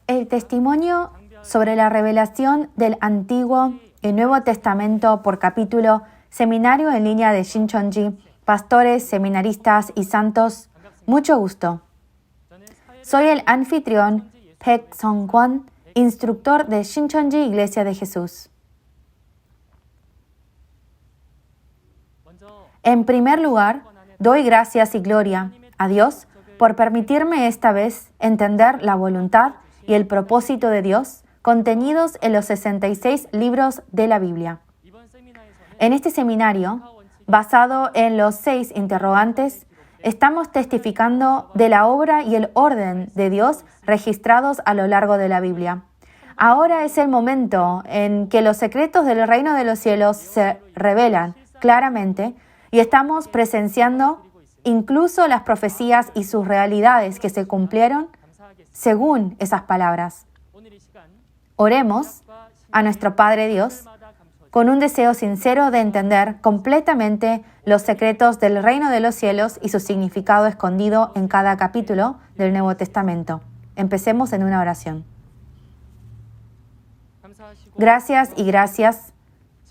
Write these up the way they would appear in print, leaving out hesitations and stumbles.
El testimonio sobre la revelación del Antiguo y Nuevo Testamento por capítulo, seminario en línea de Shincheonji, pastores, seminaristas y santos, mucho gusto. Soy el anfitrión Baek Sung-kwon, instructor de Shincheonji Iglesia de Jesús. En primer lugar, doy gracias y gloria a Dios por permitirme esta vez entender la voluntad y el propósito de Dios contenidos en los 66 libros de la Biblia. En este seminario, basado en los 6 interrogantes, estamos testificando de la obra y el orden de Dios registrados a lo largo de la Biblia. Ahora es el momento en que los secretos del reino de los cielos se revelan claramente y estamos presenciando incluso las profecías y sus realidades que se cumplieron según esas palabras. Oremos a nuestro Padre Dios con un deseo sincero de entender completamente los secretos del reino de los cielos y su significado escondido en cada capítulo del Nuevo Testamento. Empecemos en una oración. Gracias y gracias,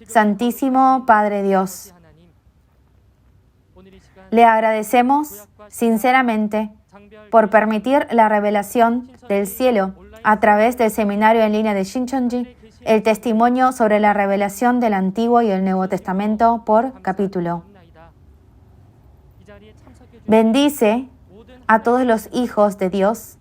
Santísimo Padre Dios. Le agradecemos sinceramente por permitir la revelación del cielo a través del seminario en línea de Shincheonji, el testimonio sobre la revelación del Antiguo y el Nuevo Testamento por capítulo. Bendice a todos los hijos de Dios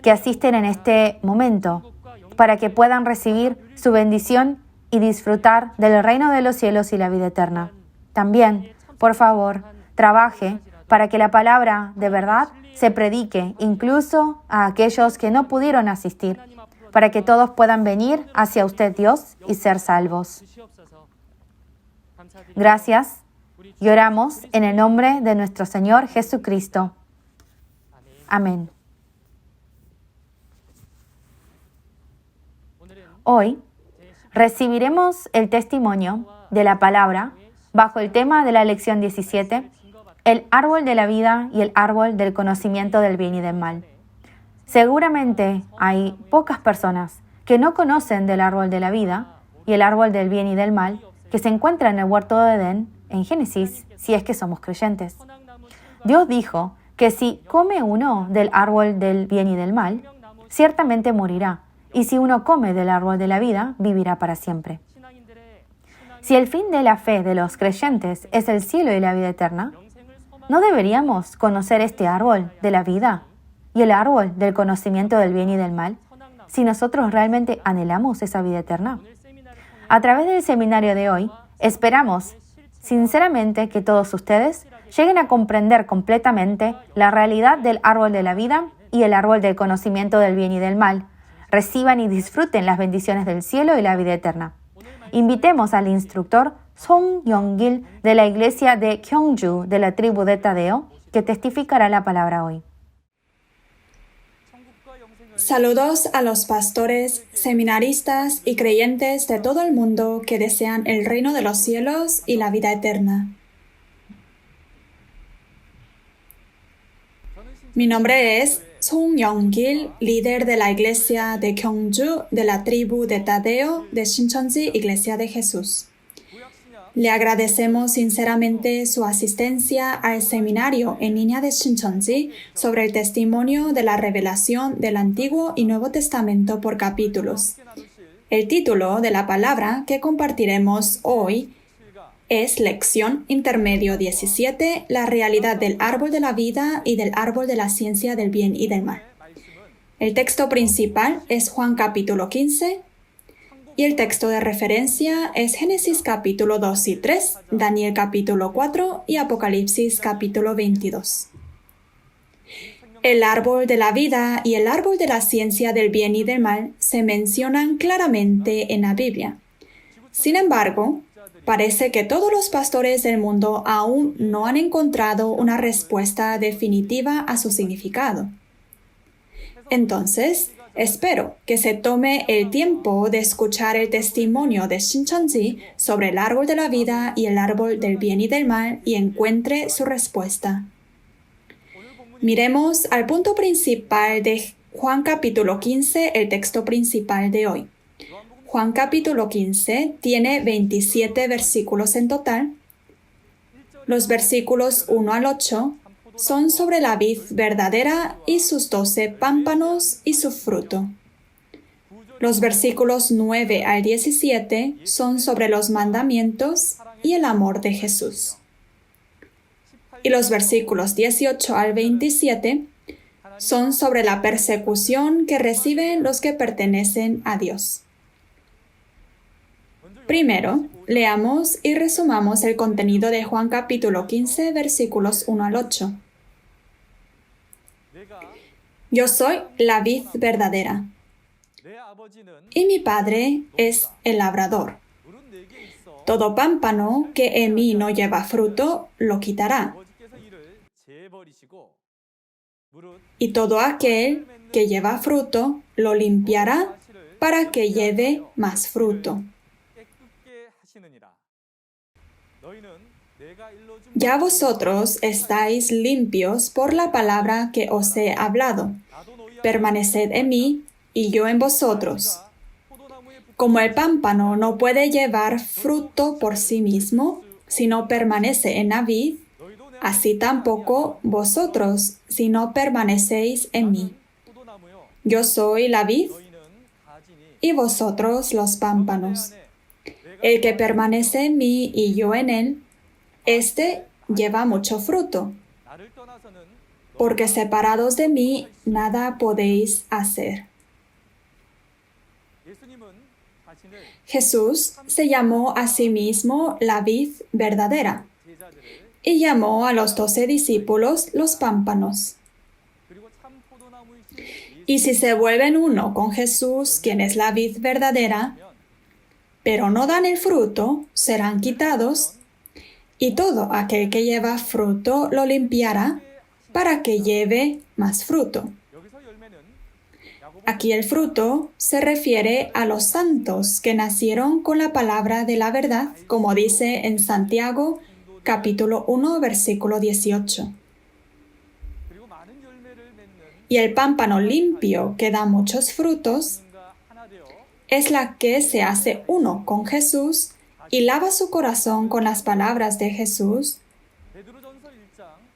que asisten en este momento para que puedan recibir su bendición y disfrutar del reino de los cielos y la vida eterna. También, por favor, trabaje para que la palabra de verdad se predique incluso a aquellos que no pudieron asistir, para que todos puedan venir hacia usted, Dios, y ser salvos. Gracias y oramos en el nombre de nuestro Señor Jesucristo. Amén. Hoy recibiremos el testimonio de la palabra bajo el tema de la lección 17, el árbol de la vida y el árbol del conocimiento del bien y del mal. Seguramente hay pocas personas que no conocen del árbol de la vida y el árbol del bien y del mal que se encuentra en el huerto de Edén en Génesis, si es que somos creyentes. Dios dijo que si come uno del árbol del bien y del mal, ciertamente morirá, y si uno come del árbol de la vida, vivirá para siempre. Si el fin de la fe de los creyentes es el cielo y la vida eterna, ¿no deberíamos conocer este árbol de la vida y el árbol del conocimiento del bien y del mal si nosotros realmente anhelamos esa vida eterna? A través del seminario de hoy, esperamos sinceramente que todos ustedes lleguen a comprender completamente la realidad del árbol de la vida y el árbol del conocimiento del bien y del mal, reciban y disfruten las bendiciones del cielo y la vida eterna. Invitemos al instructor Song Yong-gil de la iglesia de Gyeongju de la tribu de Tadeo, que testificará la palabra hoy. Saludos a los pastores, seminaristas y creyentes de todo el mundo que desean el reino de los cielos y la vida eterna. Mi nombre es Song Yong-gil, líder de la iglesia de Gyeongju de la tribu de Tadeo de Shincheonji Iglesia de Jesús. Le agradecemos sinceramente su asistencia al seminario en línea de Shincheonji sobre el testimonio de la revelación del Antiguo y Nuevo Testamento por capítulos. El título de la palabra que compartiremos hoy es Lección Intermedio 17, la realidad del árbol de la vida y del árbol de la ciencia del bien y del mal. El texto principal es Juan capítulo 15, y el texto de referencia es Génesis capítulo 2 y 3, Daniel capítulo 4 y Apocalipsis capítulo 22. El árbol de la vida y el árbol de la ciencia del bien y del mal se mencionan claramente en la Biblia. Sin embargo, parece que todos los pastores del mundo aún no han encontrado una respuesta definitiva a su significado. Entonces, espero que se tome el tiempo de escuchar el testimonio de Shincheonji sobre el árbol de la vida y el árbol del bien y del mal y encuentre su respuesta. Miremos al punto principal de Juan capítulo 15, el texto principal de hoy. Juan capítulo 15 tiene 27 versículos en total. Los versículos 1 al 8 son sobre la vid verdadera y sus 12 pámpanos y su fruto. Los versículos 9 al 17 son sobre los mandamientos y el amor de Jesús. Y los versículos 18 al 27 son sobre la persecución que reciben los que pertenecen a Dios. Primero, leamos y resumamos el contenido de Juan capítulo 15, versículos 1 al 8. Yo soy la vid verdadera, y mi Padre es el labrador. Todo pámpano que en mí no lleva fruto, lo quitará. Y todo aquel que lleva fruto, lo limpiará para que lleve más fruto. Ya vosotros estáis limpios por la palabra que os he hablado. Permaneced en mí y yo en vosotros. Como el pámpano no puede llevar fruto por sí mismo, si no permanece en la vid, así tampoco vosotros, si no permanecéis en mí. Yo soy la vid y vosotros los pámpanos. El que permanece en mí y yo en él, éste lleva mucho fruto, porque separados de mí nada podéis hacer. Jesús se llamó a sí mismo la vid verdadera y llamó a los 12 discípulos los pámpanos. Y si se vuelven uno con Jesús, quien es la vid verdadera, pero no dan el fruto, serán quitados, y todo aquel que lleva fruto lo limpiará para que lleve más fruto. Aquí el fruto se refiere a los santos que nacieron con la palabra de la verdad, como dice en Santiago, capítulo 1, versículo 18. Y el pámpano limpio que da muchos frutos es la que se hace uno con Jesús y lava su corazón con las palabras de Jesús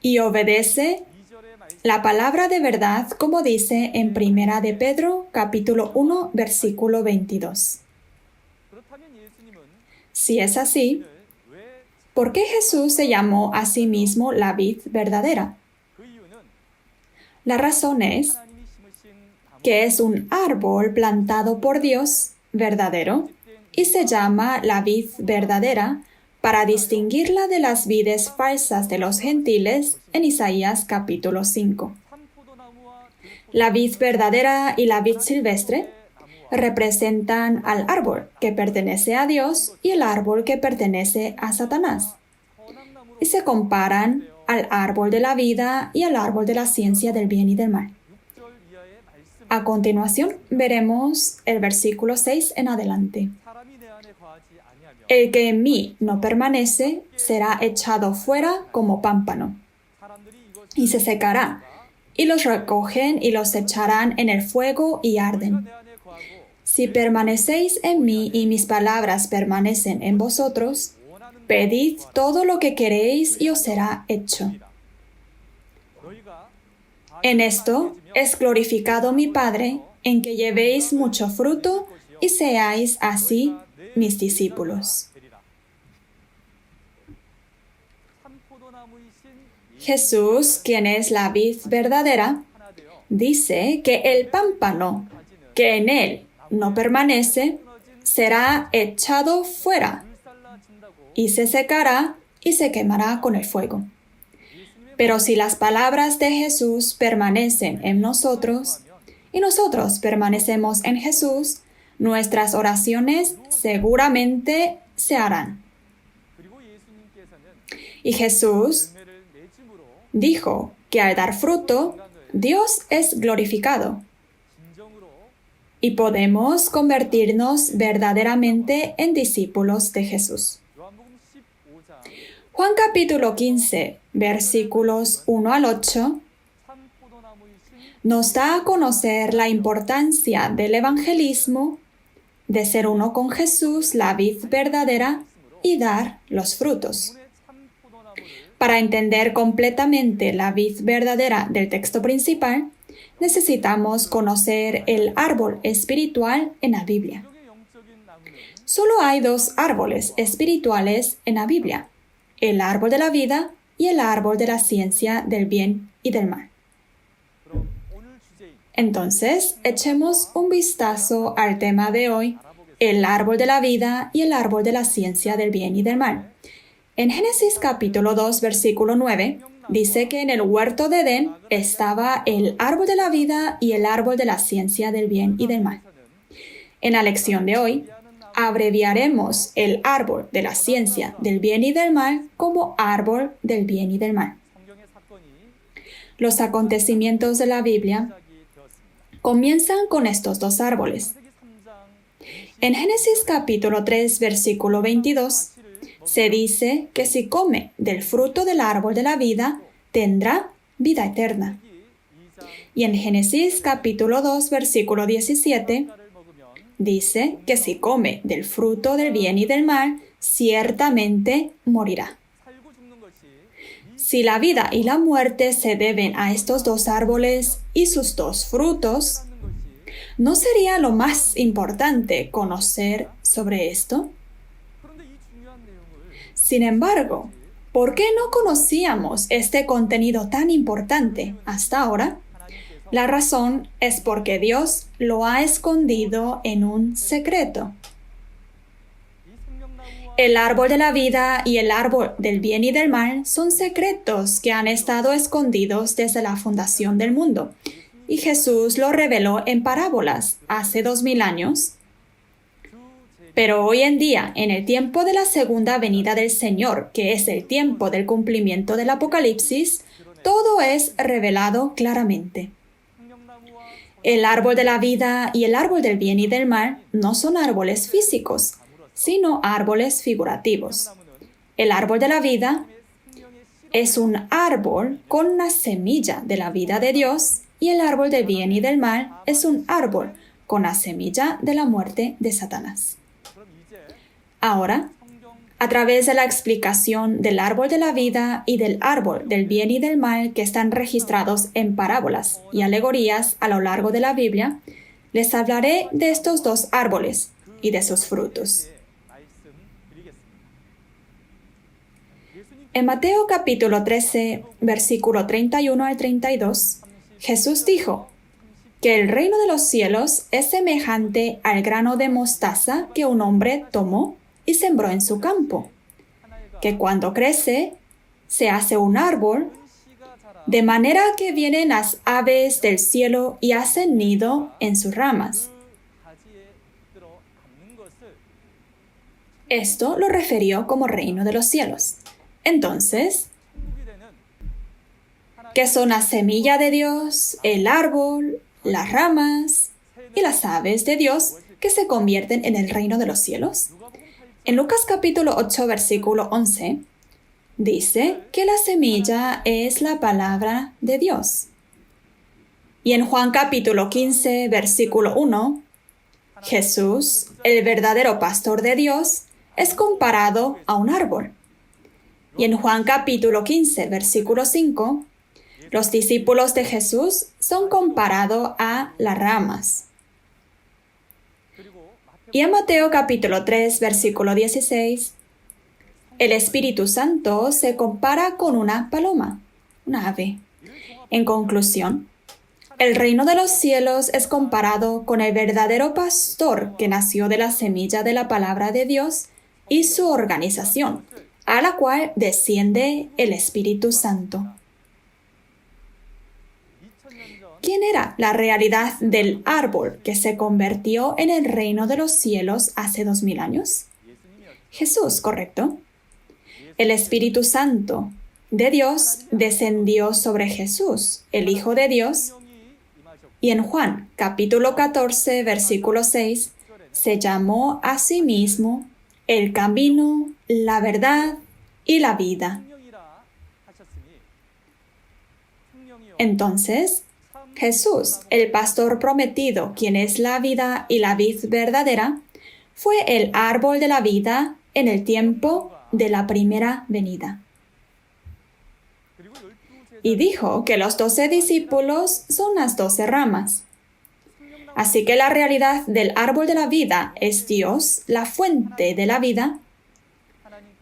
y obedece la palabra de verdad, como dice en Primera de Pedro, capítulo 1, versículo 22. Si es así, ¿por qué Jesús se llamó a sí mismo la vid verdadera? La razón es que es un árbol plantado por Dios verdadero y se llama la vid verdadera para distinguirla de las vides falsas de los gentiles en Isaías capítulo 5. La vid verdadera y la vid silvestre representan al árbol que pertenece a Dios y el árbol que pertenece a Satanás, y se comparan al árbol de la vida y al árbol de la ciencia del bien y del mal. A continuación, veremos el versículo 6 en adelante. El que en mí no permanece será echado fuera como pámpano, y se secará, y los recogen y los echarán en el fuego y arden. Si permanecéis en mí y mis palabras permanecen en vosotros, pedid todo lo que queréis y os será hecho. En esto es glorificado mi Padre, en que llevéis mucho fruto y seáis así mis discípulos. Jesús, quien es la vid verdadera, dice que el pámpano que en él no permanece será echado fuera y se secará y se quemará con el fuego. Pero si las palabras de Jesús permanecen en nosotros y nosotros permanecemos en Jesús, nuestras oraciones seguramente se harán. Y Jesús dijo que al dar fruto, Dios es glorificado y podemos convertirnos verdaderamente en discípulos de Jesús. Juan capítulo 15, versículos 1 al 8, Nos da a conocer la importancia del evangelismo, de ser uno con Jesús, la vid verdadera, y dar los frutos. Para entender completamente la vid verdadera del texto principal, necesitamos conocer el árbol espiritual en la Biblia. Solo hay dos árboles espirituales en la Biblia, el árbol de la vida y el árbol de la ciencia del bien y del mal. Entonces, echemos un vistazo al tema de hoy, el árbol de la vida y el árbol de la ciencia del bien y del mal. En Génesis capítulo 2, versículo 9, dice que en el huerto de Edén estaba el árbol de la vida y el árbol de la ciencia del bien y del mal. En la lección de hoy, abreviaremos el árbol de la ciencia del bien y del mal como árbol del bien y del mal. Los acontecimientos de la Biblia comienzan con estos dos árboles. En Génesis capítulo 3, versículo 22, se dice que si come del fruto del árbol de la vida, tendrá vida eterna. Y en Génesis capítulo 2, versículo 17, dice que si come del fruto del bien y del mal, ciertamente morirá. Si la vida y la muerte se deben a estos dos árboles y sus dos frutos, ¿no sería lo más importante conocer sobre esto? Sin embargo, ¿por qué no conocíamos este contenido tan importante hasta ahora? La razón es porque Dios lo ha escondido en un secreto. El árbol de la vida y el árbol del bien y del mal son secretos que han estado escondidos desde la fundación del mundo, y Jesús lo reveló en parábolas hace 2000 años. Pero hoy en día, en el tiempo de la segunda venida del Señor, que es el tiempo del cumplimiento del Apocalipsis, todo es revelado claramente. El árbol de la vida y el árbol del bien y del mal no son árboles físicos, sino árboles figurativos. El árbol de la vida es un árbol con la semilla de la vida de Dios y el árbol del bien y del mal es un árbol con la semilla de la muerte de Satanás. Ahora, a través de la explicación del árbol de la vida y del árbol del bien y del mal que están registrados en parábolas y alegorías a lo largo de la Biblia, les hablaré de estos dos árboles y de sus frutos. En Mateo capítulo 13, versículo 31 al 32, Jesús dijo que el reino de los cielos es semejante al grano de mostaza que un hombre tomó y sembró en su campo, que cuando crece, se hace un árbol, de manera que vienen las aves del cielo y hacen nido en sus ramas. Esto lo refirió como reino de los cielos. Entonces, ¿qué son la semilla de Dios, el árbol, las ramas y las aves de Dios que se convierten en el reino de los cielos? En Lucas capítulo 8, versículo 11, dice que la semilla es la palabra de Dios. Y en Juan capítulo 15, versículo 1, Jesús, el verdadero pastor de Dios, es comparado a un árbol. Y en Juan capítulo 15, versículo 5, los discípulos de Jesús son comparados a las ramas. Y en Mateo capítulo 3, versículo 16, el Espíritu Santo se compara con una paloma, una ave. En conclusión, el reino de los cielos es comparado con el verdadero pastor que nació de la semilla de la palabra de Dios y su organización, a la cual desciende el Espíritu Santo. ¿Quién era la realidad del árbol que se convirtió en el reino de los cielos hace 2000 años? Jesús, ¿correcto? El Espíritu Santo de Dios descendió sobre Jesús, el Hijo de Dios, y en Juan, capítulo 14, versículo 6, se llamó a sí mismo el camino, la verdad y la vida. Entonces, Jesús, el pastor prometido, quien es la vida y la vid verdadera, fue el árbol de la vida en el tiempo de la primera venida. Y dijo que los 12 discípulos son las 12 ramas. Así que la realidad del árbol de la vida es Dios, la fuente de la vida,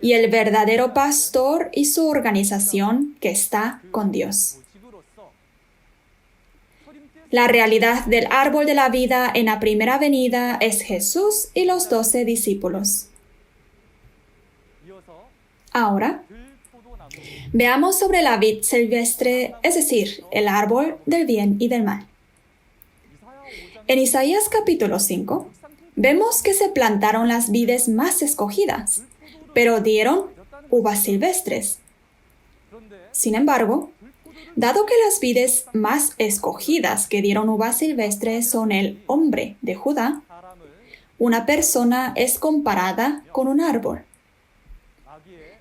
y el verdadero pastor y su organización que está con Dios. La realidad del árbol de la vida en la primera venida es Jesús y los 12 discípulos. Ahora, veamos sobre la vid silvestre, es decir, el árbol del bien y del mal. En Isaías capítulo 5, vemos que se plantaron las vides más escogidas, pero dieron uvas silvestres. Sin embargo, dado que las vides más escogidas que dieron uvas silvestres son el hombre de Judá, una persona es comparada con un árbol.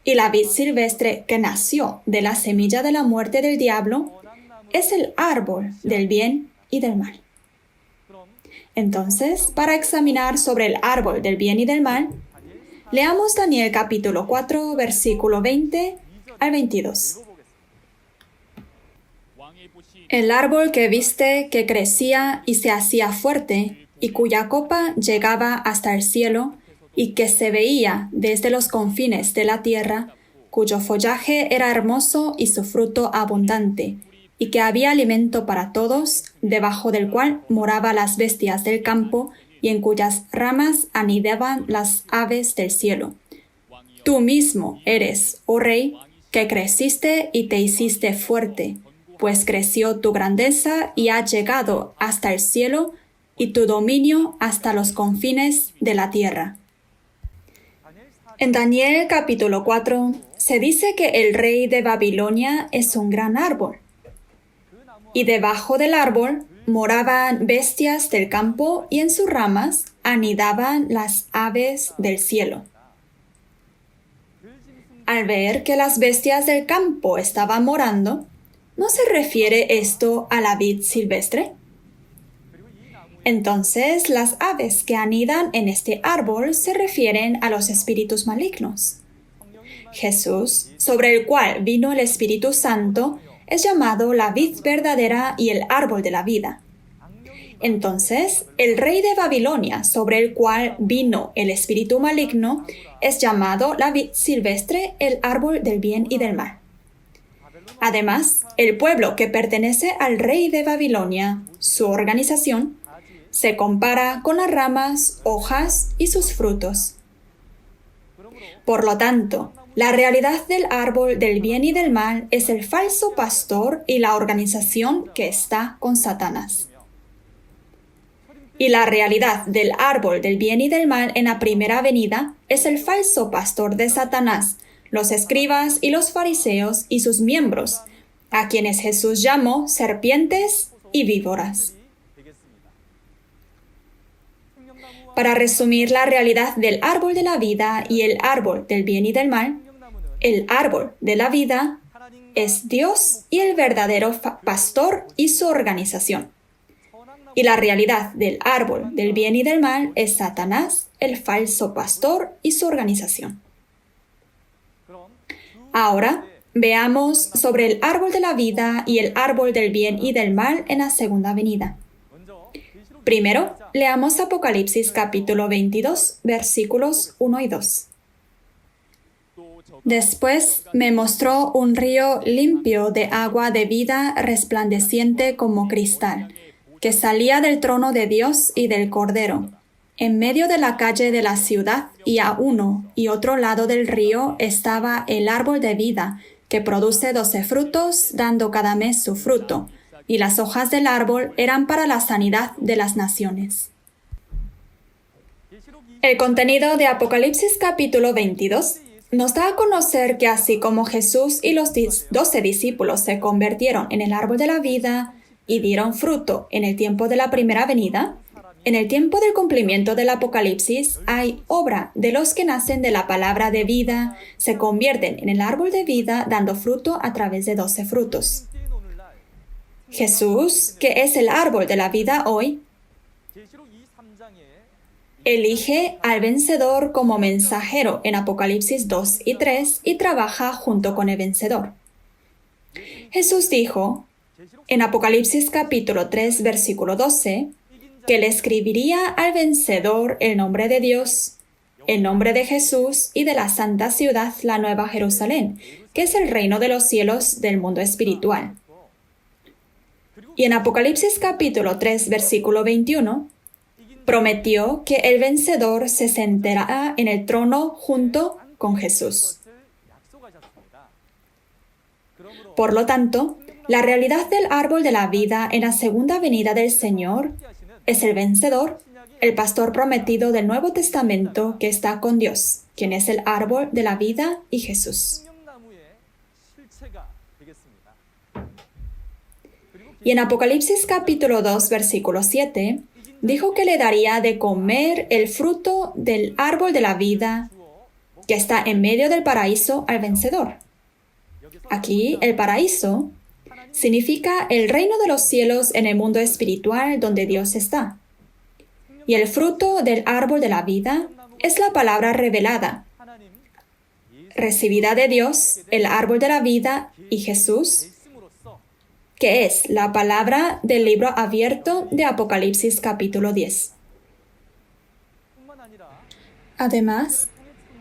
Y la vid silvestre que nació de la semilla de la muerte del diablo es el árbol del bien y del mal. Entonces, para examinar sobre el árbol del bien y del mal, leamos Daniel capítulo 4, versículo 20 al 22. El árbol que viste que crecía y se hacía fuerte, y cuya copa llegaba hasta el cielo, y que se veía desde los confines de la tierra, cuyo follaje era hermoso y su fruto abundante, y que había alimento para todos, debajo del cual moraban las bestias del campo, y en cuyas ramas anidaban las aves del cielo. Tú mismo eres, oh rey, que creciste y te hiciste fuerte, pues creció tu grandeza y ha llegado hasta el cielo, y tu dominio hasta los confines de la tierra. En Daniel capítulo 4 se dice que el rey de Babilonia es un gran árbol, y debajo del árbol moraban bestias del campo y en sus ramas anidaban las aves del cielo. Al ver que las bestias del campo estaban morando, ¿no se refiere esto a la vid silvestre? Entonces, las aves que anidan en este árbol se refieren a los espíritus malignos. Jesús, sobre el cual vino el Espíritu Santo, es llamado la vid verdadera y el árbol de la vida. Entonces, el rey de Babilonia, sobre el cual vino el espíritu maligno, es llamado la vid silvestre, el árbol del bien y del mal. Además, el pueblo que pertenece al rey de Babilonia, su organización, se compara con las ramas, hojas y sus frutos. Por lo tanto, la realidad del árbol del bien y del mal es el falso pastor y la organización que está con Satanás. Y la realidad del árbol del bien y del mal en la primera venida es el falso pastor de Satanás, los escribas y los fariseos y sus miembros, a quienes Jesús llamó serpientes y víboras. Para resumir la realidad del árbol de la vida y el árbol del bien y del mal, el árbol de la vida es Dios y el verdadero pastor y su organización. Y la realidad del árbol del bien y del mal es Satanás, el falso pastor y su organización. Ahora, veamos sobre el árbol de la vida y el árbol del bien y del mal en la segunda venida. Primero, leamos Apocalipsis capítulo 22, versículos 1 y 2. Después me mostró un río limpio de agua de vida resplandeciente como cristal, que salía del trono de Dios y del Cordero. En medio de la calle de la ciudad y a uno y otro lado del río estaba el árbol de vida, que produce 12 frutos, dando cada mes su fruto, y las hojas del árbol eran para la sanidad de las naciones. El contenido de Apocalipsis capítulo 22 nos da a conocer que así como Jesús y los 12 discípulos se convirtieron en el árbol de la vida y dieron fruto en el tiempo de la primera venida, en el tiempo del cumplimiento del Apocalipsis hay obra de los que nacen de la palabra de vida, se convierten en el árbol de vida dando fruto a través de 12 frutos. Jesús, que es el árbol de la vida hoy, elige al vencedor como mensajero en Apocalipsis 2 y 3 y trabaja junto con el vencedor. Jesús dijo en Apocalipsis capítulo 3, versículo 12, que le escribiría al vencedor el nombre de Dios, el nombre de Jesús y de la santa ciudad, la Nueva Jerusalén, que es el reino de los cielos del mundo espiritual. Y en Apocalipsis capítulo 3, versículo 21, prometió que el vencedor se sentará en el trono junto con Jesús. Por lo tanto, la realidad del árbol de la vida en la segunda venida del Señor es el vencedor, el pastor prometido del Nuevo Testamento que está con Dios, quien es el árbol de la vida y Jesús. Y en Apocalipsis capítulo 2, versículo 7, dijo que le daría de comer el fruto del árbol de la vida que está en medio del paraíso al vencedor. Aquí, el paraíso significa el reino de los cielos en el mundo espiritual donde Dios está. Y el fruto del árbol de la vida es la palabra revelada, recibida de Dios, el árbol de la vida y Jesús, que es la palabra del libro abierto de Apocalipsis capítulo 10. Además,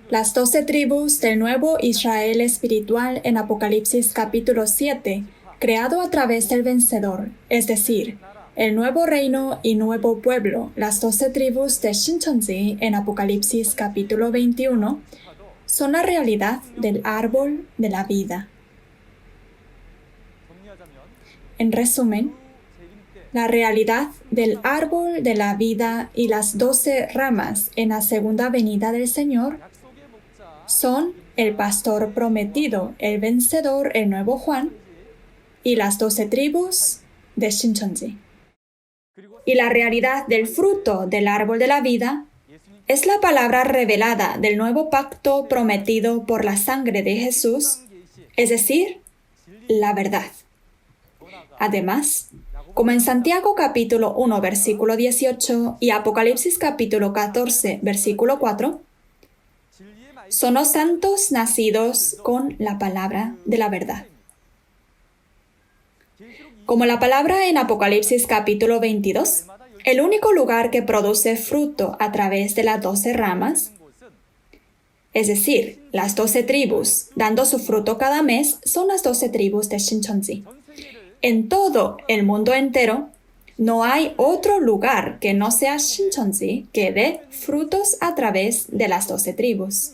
las 12 tribus del nuevo Israel espiritual en Apocalipsis capítulo 7, creado a través del vencedor, es decir, el nuevo reino y nuevo pueblo, las 12 tribus de Shincheonji en Apocalipsis capítulo 21, son la realidad del árbol de la vida. En resumen, la realidad del árbol de la vida y las 12 ramas en la segunda venida del Señor son el pastor prometido, el vencedor, el nuevo Juan, y las 12 tribus de Shincheonji. Y la realidad del fruto del árbol de la vida es la palabra revelada del nuevo pacto prometido por la sangre de Jesús, es decir, la verdad. Además, como en Santiago capítulo 1, versículo 18 y Apocalipsis capítulo 14, versículo 4, son los santos nacidos con la palabra de la verdad. Como la palabra en Apocalipsis capítulo 22, el único lugar que produce fruto a través de las 12 ramas, es decir, las 12 tribus dando su fruto cada mes, son las 12 tribus de Shincheonji. En todo el mundo entero, no hay otro lugar que no sea Shincheonji que dé frutos a través de las 12 tribus.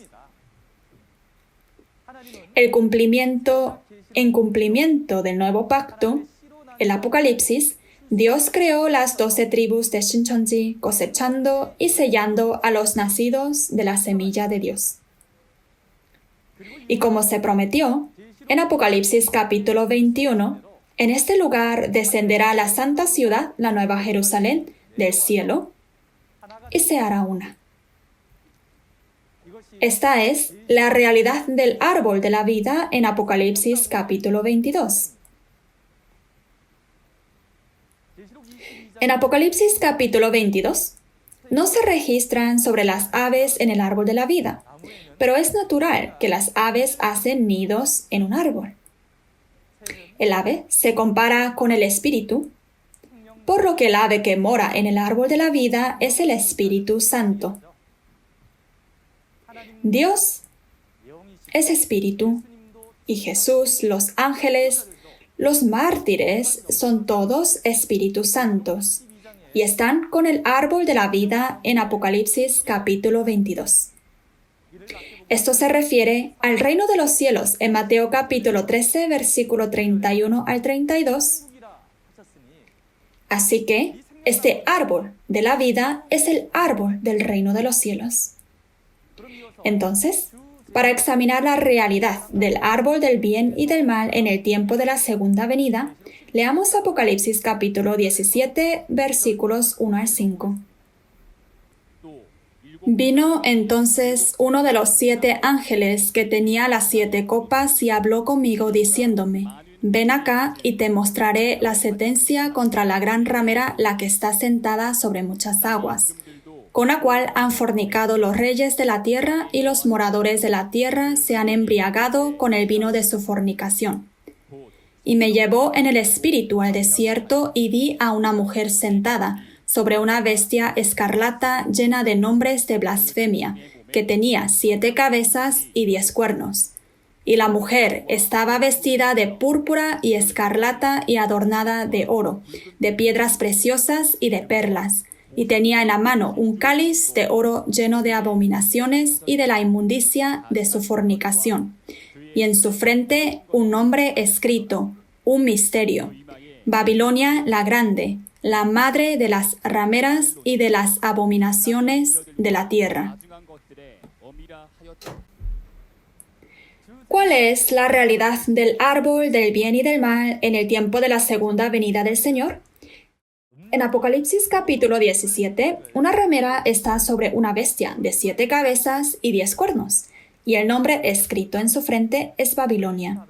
En cumplimiento del nuevo pacto, el Apocalipsis, Dios creó las 12 tribus de Shincheonji cosechando y sellando a los nacidos de la semilla de Dios. Y como se prometió, en Apocalipsis capítulo 21, en este lugar descenderá la santa ciudad, la Nueva Jerusalén, del cielo, y se hará una. Esta es la realidad del árbol de la vida en Apocalipsis capítulo 22. En Apocalipsis capítulo 22, no se registran sobre las aves en el árbol de la vida, pero es natural que las aves hacen nidos en un árbol. El ave se compara con el espíritu, por lo que el ave que mora en el árbol de la vida es el Espíritu Santo. Dios es espíritu, y Jesús, los ángeles, los mártires son todos espíritus santos, y están con el árbol de la vida en Apocalipsis capítulo 22. Esto se refiere al reino de los cielos en Mateo capítulo 13, versículo 31 al 32. Así que este árbol de la vida es el árbol del reino de los cielos. Entonces, para examinar la realidad del árbol del bien y del mal en el tiempo de la segunda venida, leamos Apocalipsis capítulo 17, versículos 1 al 5. Vino entonces uno de los 7 ángeles que tenía las 7 copas y habló conmigo diciéndome, ven acá y te mostraré la sentencia contra la gran ramera, la que está sentada sobre muchas aguas, con la cual han fornicado los reyes de la tierra y los moradores de la tierra se han embriagado con el vino de su fornicación. Y me llevó en el espíritu al desierto y vi a una mujer sentada sobre una bestia escarlata llena de nombres de blasfemia, que tenía 7 cabezas y 10 cuernos. Y la mujer estaba vestida de púrpura y escarlata y adornada de oro, de piedras preciosas y de perlas, y tenía en la mano un cáliz de oro lleno de abominaciones y de la inmundicia de su fornicación, y en su frente un nombre escrito, un misterio: Babilonia la Grande, la madre de las rameras y de las abominaciones de la tierra. ¿Cuál es la realidad del árbol del bien y del mal en el tiempo de la segunda venida del Señor? En Apocalipsis capítulo 17, una ramera está sobre una bestia de 7 cabezas y 10 cuernos, y el nombre escrito en su frente es Babilonia.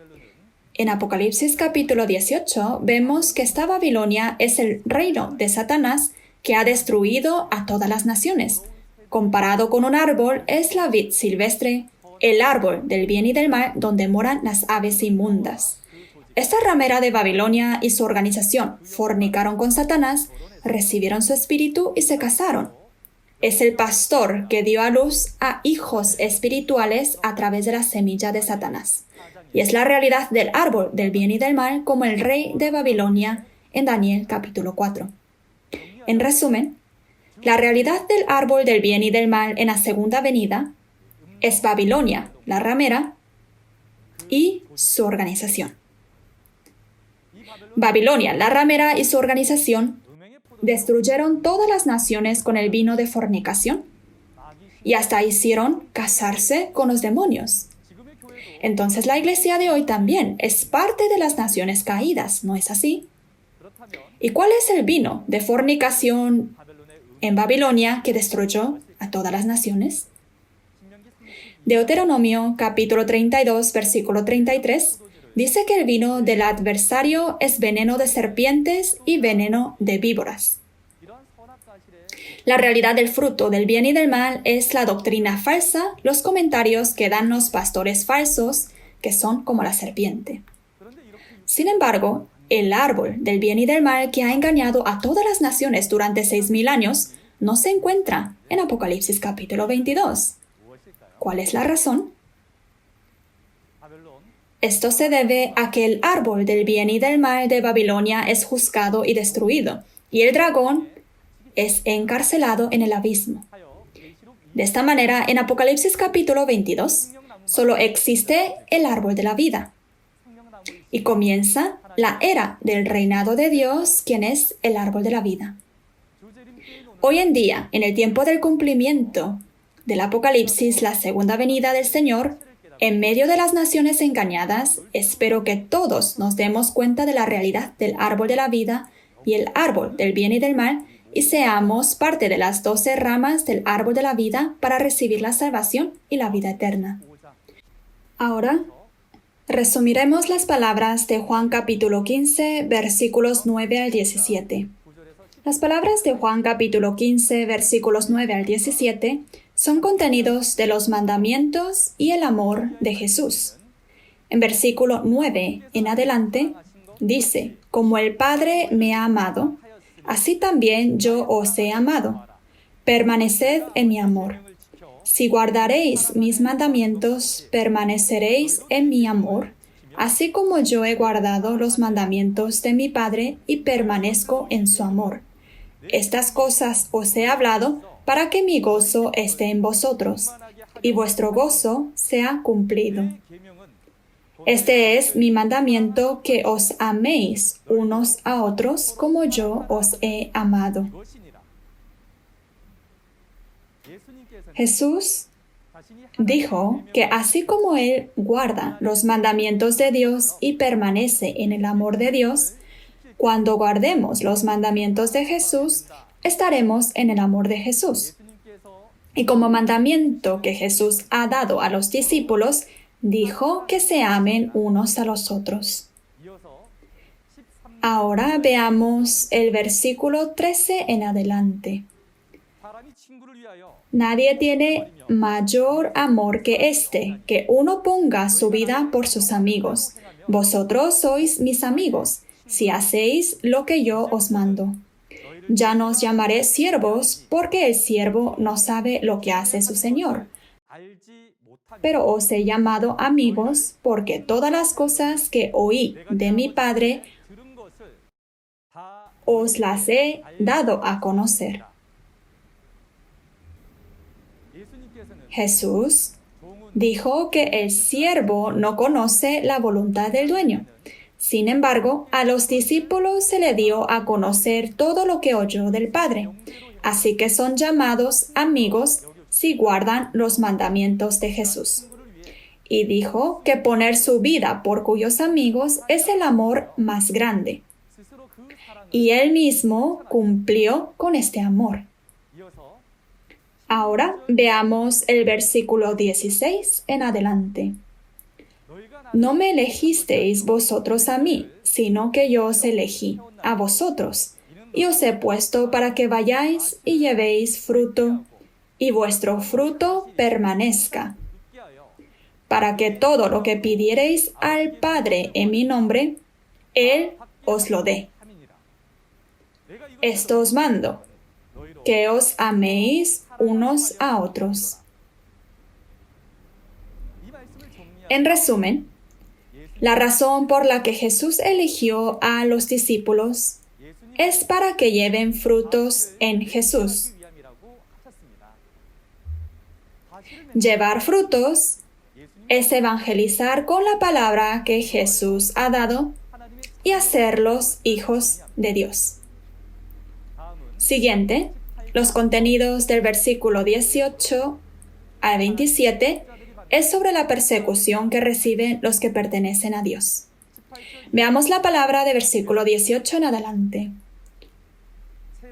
En Apocalipsis capítulo 18 vemos que esta Babilonia es el reino de Satanás que ha destruido a todas las naciones. Comparado con un árbol, es la vid silvestre, el árbol del bien y del mal donde moran las aves inmundas. Esta ramera de Babilonia y su organización fornicaron con Satanás, recibieron su espíritu y se casaron. Es el pastor que dio a luz a hijos espirituales a través de la semilla de Satanás. Y es la realidad del árbol del bien y del mal como el rey de Babilonia en Daniel capítulo 4. En resumen, la realidad del árbol del bien y del mal en la segunda venida es Babilonia, la ramera, y su organización. Babilonia, la ramera y su organización destruyeron todas las naciones con el vino de fornicación y hasta hicieron casarse con los demonios. Entonces la iglesia de hoy también es parte de las naciones caídas, ¿no es así? ¿Y cuál es el vino de fornicación en Babilonia que destruyó a todas las naciones? Deuteronomio capítulo 32, versículo 33, dice que el vino del adversario es veneno de serpientes y veneno de víboras. La realidad del fruto del bien y del mal es la doctrina falsa, los comentarios que dan los pastores falsos, que son como la serpiente. Sin embargo, el árbol del bien y del mal que ha engañado a todas las naciones durante 6,000 años no se encuentra en Apocalipsis capítulo 22. ¿Cuál es la razón? Esto se debe a que el árbol del bien y del mal de Babilonia es juzgado y destruido, y el dragón es encarcelado en el abismo. De esta manera, en Apocalipsis capítulo 22, solo existe el árbol de la vida. Y comienza la era del reinado de Dios, quien es el árbol de la vida. Hoy en día, en el tiempo del cumplimiento del Apocalipsis, la segunda venida del Señor, en medio de las naciones engañadas, espero que todos nos demos cuenta de la realidad del árbol de la vida y el árbol del bien y del mal, y seamos parte de las 12 ramas del árbol de la vida para recibir la salvación y la vida eterna. Ahora, resumiremos las palabras de Juan capítulo 15, versículos 9 al 17. Las palabras de Juan capítulo 15, versículos 9 al 17, son contenidos de los mandamientos y el amor de Jesús. En versículo 9 en adelante, dice: Como el Padre me ha amado, así también yo os he amado. Permaneced en mi amor. Si guardaréis mis mandamientos, permaneceréis en mi amor, así como yo he guardado los mandamientos de mi Padre y permanezco en su amor. Estas cosas os he hablado para que mi gozo esté en vosotros, y vuestro gozo sea cumplido. Este es mi mandamiento, que os améis unos a otros como yo os he amado. Jesús dijo que así como Él guarda los mandamientos de Dios y permanece en el amor de Dios, cuando guardemos los mandamientos de Jesús, estaremos en el amor de Jesús. Y como mandamiento que Jesús ha dado a los discípulos, dijo que se amen unos a los otros. Ahora veamos el versículo 13 en adelante. Nadie tiene mayor amor que este, que uno ponga su vida por sus amigos. Vosotros sois mis amigos, si hacéis lo que yo os mando. Ya no os llamaré siervos, porque el siervo no sabe lo que hace su señor. Pero os he llamado amigos, porque todas las cosas que oí de mi Padre os las he dado a conocer. Jesús dijo que el siervo no conoce la voluntad del dueño. Sin embargo, a los discípulos se le dio a conocer todo lo que oyó del Padre. Así que son llamados amigos si guardan los mandamientos de Jesús. Y dijo que poner su vida por cuyos amigos es el amor más grande. Y él mismo cumplió con este amor. Ahora veamos el versículo 16 en adelante. No me elegisteis vosotros a mí, sino que yo os elegí a vosotros, y os he puesto para que vayáis y llevéis fruto, y vuestro fruto permanezca, para que todo lo que pidiereis al Padre en mi nombre, Él os lo dé. Esto os mando, que os améis unos a otros. En resumen, la razón por la que Jesús eligió a los discípulos es para que lleven frutos en Jesús. Llevar frutos es evangelizar con la palabra que Jesús ha dado y hacerlos hijos de Dios. Siguiente, los contenidos del versículo 18 al 27 es sobre la persecución que reciben los que pertenecen a Dios. Veamos la palabra de versículo 18 en adelante.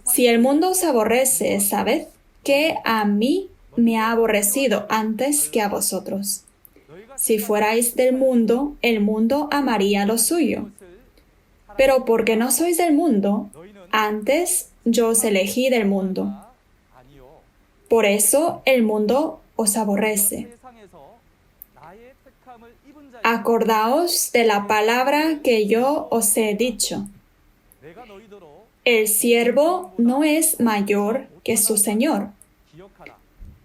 Si el mundo os aborrece, sabed que a mí me ha aborrecido antes que a vosotros. Si fuerais del mundo, el mundo amaría lo suyo. Pero porque no sois del mundo, antes yo os elegí del mundo. Por eso el mundo os aborrece. Acordaos de la palabra que yo os he dicho. El siervo no es mayor que su señor.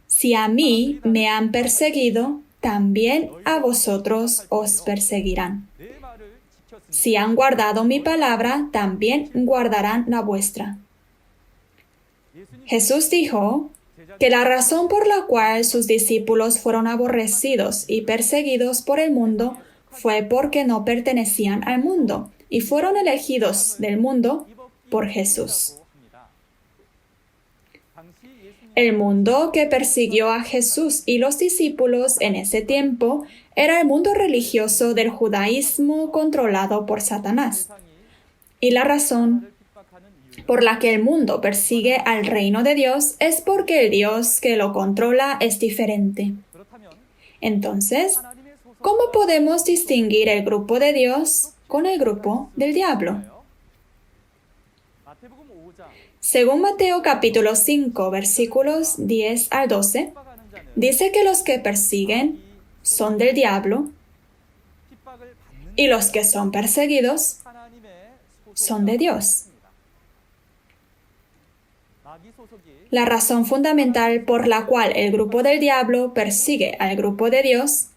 Si a mí me han perseguido, también a vosotros os perseguirán. Si han guardado mi palabra, también guardarán la vuestra. Jesús dijo que la razón por la cual sus discípulos fueron aborrecidos y perseguidos por el mundo fue porque no pertenecían al mundo y fueron elegidos del mundo por Jesús. El mundo que persiguió a Jesús y los discípulos en ese tiempo era el mundo religioso del judaísmo controlado por Satanás. Y la razón por la que el mundo persigue al reino de Dios es porque el Dios que lo controla es diferente. Entonces, ¿cómo podemos distinguir el grupo de Dios con el grupo del diablo? Según Mateo capítulo 5, versículos 10 al 12, dice que los que persiguen son del diablo y los que son perseguidos son de Dios. La razón fundamental por la cual el grupo del diablo persigue al grupo de Dios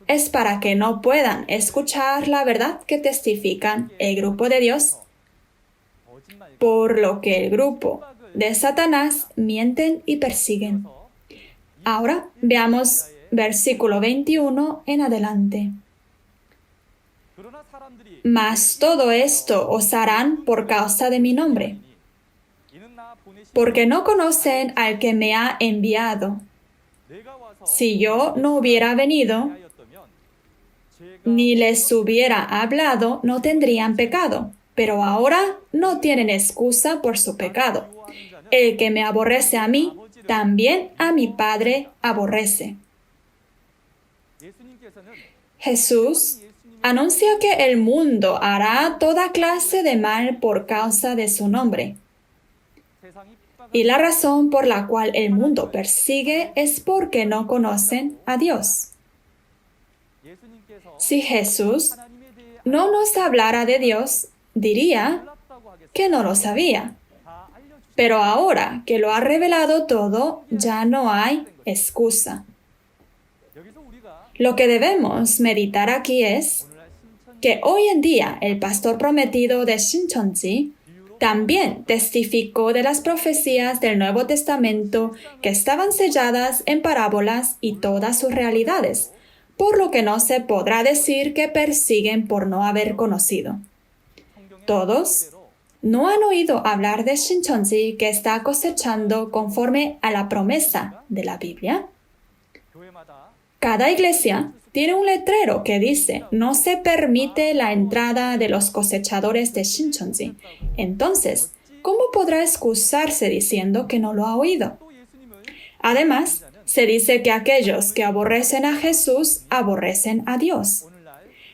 es para que no puedan escuchar la verdad que testifican el grupo de Dios, por lo que el grupo de Satanás mienten y persiguen. Ahora veamos versículo 21 en adelante. Mas todo esto os harán por causa de mi nombre, porque no conocen al que me ha enviado. Si yo no hubiera venido, ni les hubiera hablado, no tendrían pecado. Pero ahora no tienen excusa por su pecado. El que me aborrece a mí, también a mi Padre aborrece. Jesús anuncia que el mundo hará toda clase de mal por causa de su nombre. Y la razón por la cual el mundo persigue es porque no conocen a Dios. Si Jesús no nos hablara de Dios, diría que no lo sabía. Pero ahora que lo ha revelado todo, ya no hay excusa. Lo que debemos meditar aquí es que hoy en día el pastor prometido de Shincheonji también testificó de las profecías del Nuevo Testamento que estaban selladas en parábolas y todas sus realidades, por lo que no se podrá decir que persiguen por no haber conocido. Todos no han oído hablar de Shincheonji que está cosechando conforme a la promesa de la Biblia. Cada iglesia tiene un letrero que dice no se permite la entrada de los cosechadores de Shincheonji. Entonces, ¿cómo podrá excusarse diciendo que no lo ha oído? Además, se dice que aquellos que aborrecen a Jesús aborrecen a Dios.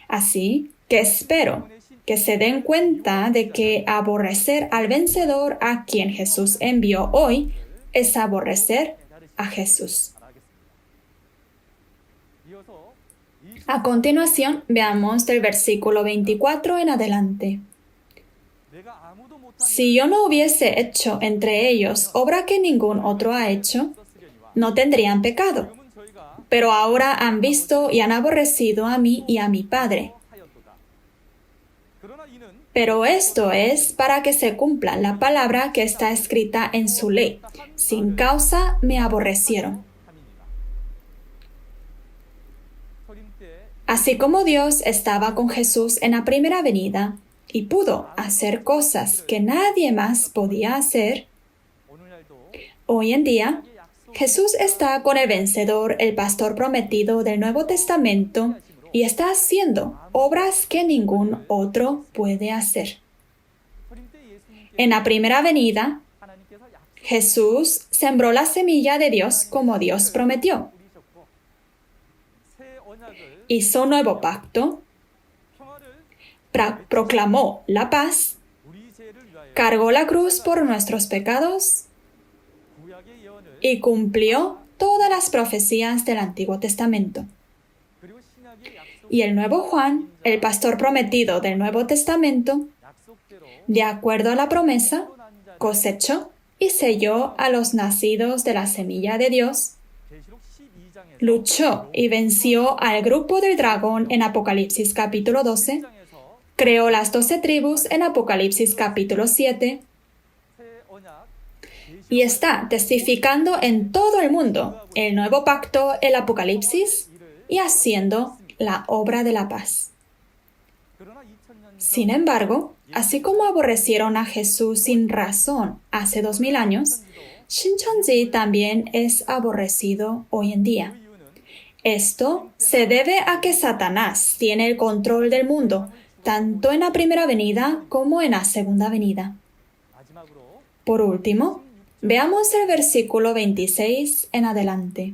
Así que espero que se den cuenta de que aborrecer al vencedor a quien Jesús envió hoy es aborrecer a Jesús. A continuación, veamos del versículo 24 en adelante. Si yo no hubiese hecho entre ellos obra que ningún otro ha hecho, no tendrían pecado. Pero ahora han visto y han aborrecido a mí y a mi Padre. Pero esto es para que se cumpla la palabra que está escrita en su ley. Sin causa me aborrecieron. Así como Dios estaba con Jesús en la primera venida y pudo hacer cosas que nadie más podía hacer, hoy en día Jesús está con el vencedor, el pastor prometido del Nuevo Testamento, y está haciendo obras que ningún otro puede hacer. En la primera venida, Jesús sembró la semilla de Dios como Dios prometió. Hizo un nuevo pacto, proclamó la paz, cargó la cruz por nuestros pecados y cumplió todas las profecías del Antiguo Testamento. Y el nuevo Juan, el pastor prometido del Nuevo Testamento, de acuerdo a la promesa, cosechó y selló a los nacidos de la semilla de Dios, luchó y venció al grupo del dragón en Apocalipsis capítulo 12, creó las 12 tribus en Apocalipsis capítulo 7, y está testificando en todo el mundo el nuevo pacto, el Apocalipsis, y haciendo la obra de la paz. Sin embargo, así como aborrecieron a Jesús sin razón hace 2000 años, Shincheonji también es aborrecido hoy en día. Esto se debe a que Satanás tiene el control del mundo, tanto en la primera venida como en la segunda venida. Por último, veamos el versículo 26 en adelante.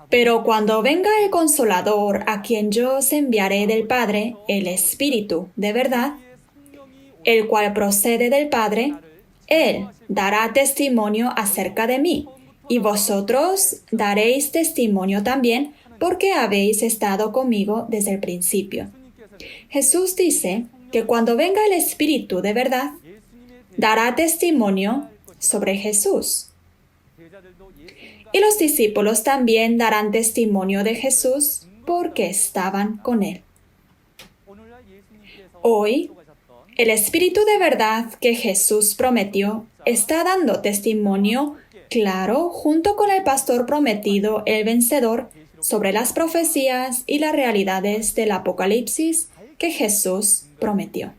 Pero cuando venga el Consolador, a quien yo os enviaré del Padre, el Espíritu de verdad, el cual procede del Padre, Él dará testimonio acerca de mí, y vosotros daréis testimonio también, porque habéis estado conmigo desde el principio. Jesús dice que cuando venga el Espíritu de verdad, dará testimonio sobre Jesús. Y los discípulos también darán testimonio de Jesús porque estaban con Él. Hoy, el Espíritu de verdad que Jesús prometió está dando testimonio claro junto con el pastor prometido, el vencedor, sobre las profecías y las realidades del Apocalipsis que Jesús prometió.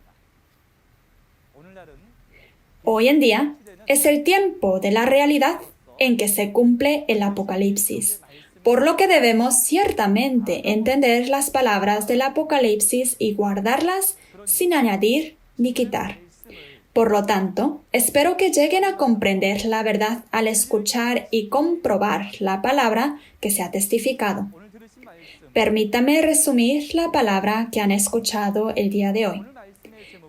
Hoy en día es el tiempo de la realidad en que se cumple el Apocalipsis, por lo que debemos ciertamente entender las palabras del Apocalipsis y guardarlas sin añadir ni quitar. Por lo tanto, espero que lleguen a comprender la verdad al escuchar y comprobar la palabra que se ha testificado. Permítame resumir la palabra que han escuchado el día de hoy.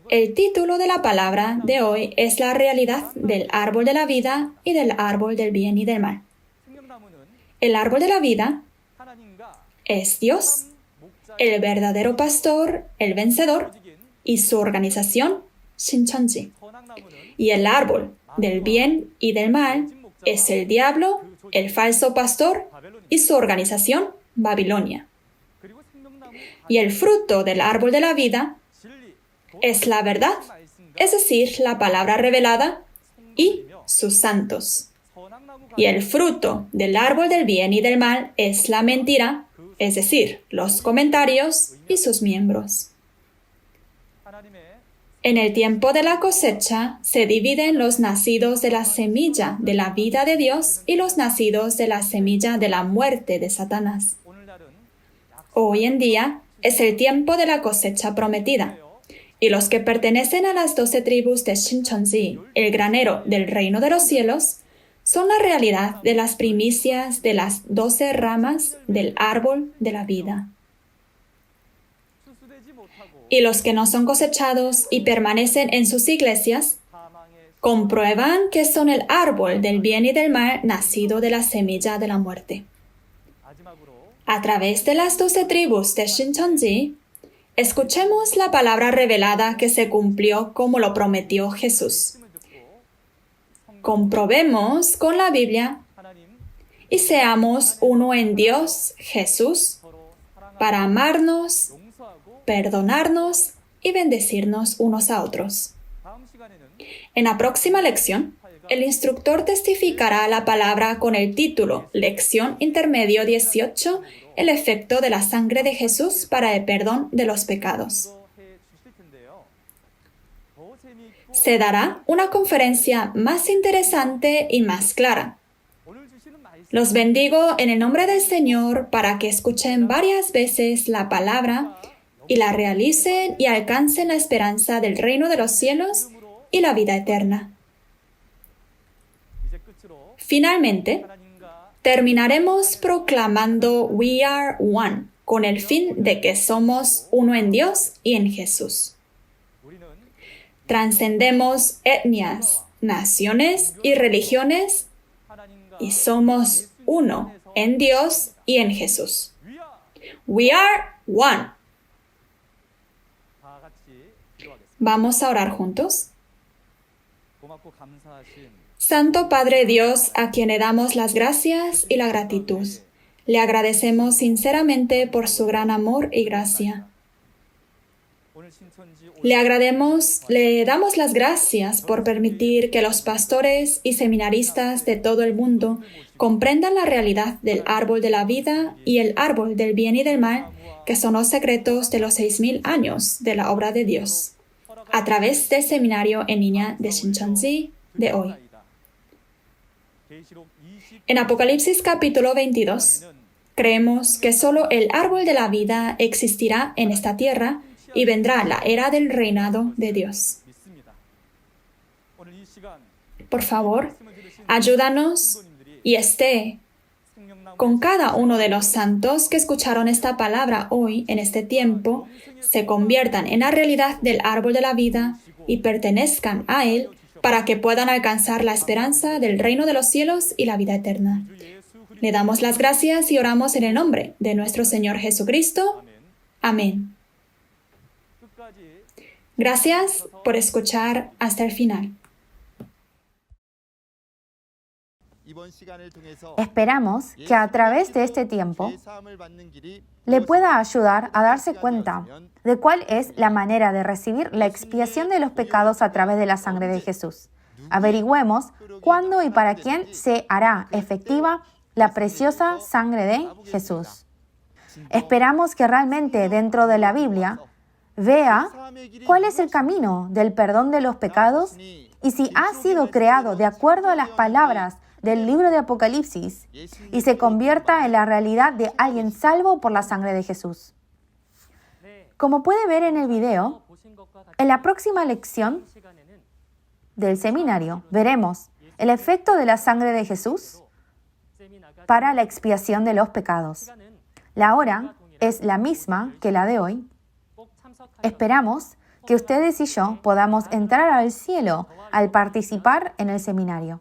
El título de la palabra de hoy es la realidad del árbol de la vida y del árbol del bien y del mal. El árbol de la vida es Dios, el verdadero pastor, el vencedor, y su organización, Shincheonji. Y el árbol del bien y del mal es el diablo, el falso pastor, y su organización, Babilonia. Y el fruto del árbol de la vida es la verdad, es decir, la palabra revelada y sus santos. Y el fruto del árbol del bien y del mal es la mentira, es decir, los comentarios y sus miembros. En el tiempo de la cosecha se dividen los nacidos de la semilla de la vida de Dios y los nacidos de la semilla de la muerte de Satanás. Hoy en día es el tiempo de la cosecha prometida, y los que pertenecen a las 12 tribus de Shincheonji, el granero del reino de los cielos, son la realidad de las primicias de las 12 ramas del árbol de la vida. Y los que no son cosechados y permanecen en sus iglesias, comprueban que son el árbol del bien y del mal nacido de la semilla de la muerte. A través de las 12 tribus de Shincheonji, escuchemos la palabra revelada que se cumplió como lo prometió Jesús. Comprobemos con la Biblia y seamos uno en Dios, Jesús, para amarnos, perdonarnos y bendecirnos unos a otros. En la próxima lección, el instructor testificará la palabra con el título Lección Intermedio 18, el efecto de la sangre de Jesús para el perdón de los pecados. Se dará una conferencia más interesante y más clara. Los bendigo en el nombre del Señor para que escuchen varias veces la palabra y la realicen y alcancen la esperanza del reino de los cielos y la vida eterna. Finalmente, terminaremos proclamando We are one, con el fin de que somos uno en Dios y en Jesús. Trascendemos etnias, naciones y religiones y somos uno en Dios y en Jesús. We are one. Vamos a orar juntos. Santo Padre Dios, a quien le damos las gracias y la gratitud. Le agradecemos sinceramente por su gran amor y gracia. Le damos las gracias por permitir que los pastores y seminaristas de todo el mundo comprendan la realidad del árbol de la vida y el árbol del bien y del mal, que son los secretos de los 6,000 años de la obra de Dios, a través del seminario en línea de Shincheonji de hoy. En Apocalipsis capítulo 22, creemos que solo el árbol de la vida existirá en esta tierra y vendrá la era del reinado de Dios. Por favor, ayúdanos y esté con cada uno de los santos que escucharon esta palabra hoy en este tiempo, se conviertan en la realidad del árbol de la vida y pertenezcan a él para que puedan alcanzar la esperanza del reino de los cielos y la vida eterna. Le damos las gracias y oramos en el nombre de nuestro Señor Jesucristo. Amén. Gracias por escuchar hasta el final. Esperamos que a través de este tiempo le pueda ayudar a darse cuenta de cuál es la manera de recibir la expiación de los pecados a través de la sangre de Jesús. Averigüemos cuándo y para quién se hará efectiva la preciosa sangre de Jesús. Esperamos que realmente dentro de la Biblia vea cuál es el camino del perdón de los pecados y si ha sido creado de acuerdo a las palabras del libro de Apocalipsis y se convierta en la realidad de alguien salvo por la sangre de Jesús. Como puede ver en el video, en la próxima lección del seminario veremos el efecto de la sangre de Jesús para la expiación de los pecados. La hora es la misma que la de hoy, esperamos que ustedes y yo podamos entrar al cielo al participar en el seminario.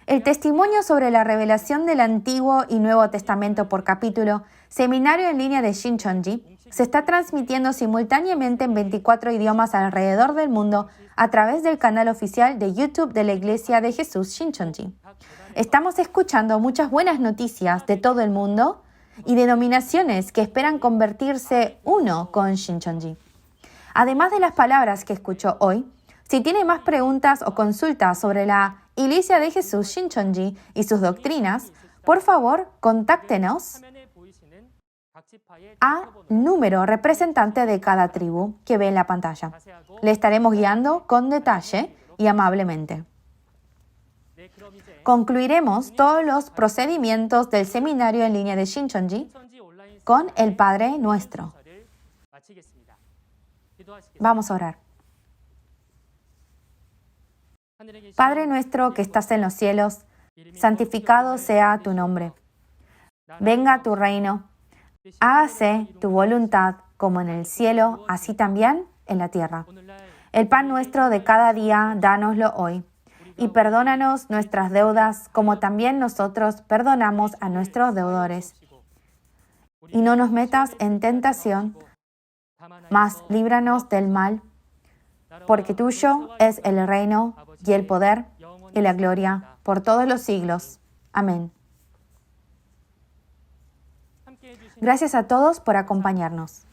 El testimonio sobre la revelación del Antiguo y Nuevo Testamento por capítulo, Seminario en línea de Shincheonji, se está transmitiendo simultáneamente en 24 idiomas alrededor del mundo a través del canal oficial de YouTube de la Iglesia de Jesús Shincheonji. Estamos escuchando muchas buenas noticias de todo el mundo y denominaciones que esperan convertirse uno con Shincheonji. Además de las palabras que escuchó hoy, si tiene más preguntas o consultas sobre la Iglesia de Jesús Shincheonji y sus doctrinas, por favor, contáctenos a número representante de cada tribu que ve en la pantalla. Le estaremos guiando con detalle y amablemente. Concluiremos todos los procedimientos del seminario en línea de Shincheonji con el Padre Nuestro. Vamos a orar. Padre nuestro que estás en los cielos, santificado sea tu nombre. Venga tu reino. Hágase tu voluntad como en el cielo, así también en la tierra. El pan nuestro de cada día, dánoslo hoy. Y perdónanos nuestras deudas, como también nosotros perdonamos a nuestros deudores. Y no nos metas en tentación, mas líbranos del mal, porque tuyo es el reino y el poder y la gloria por todos los siglos. Amén. Gracias a todos por acompañarnos.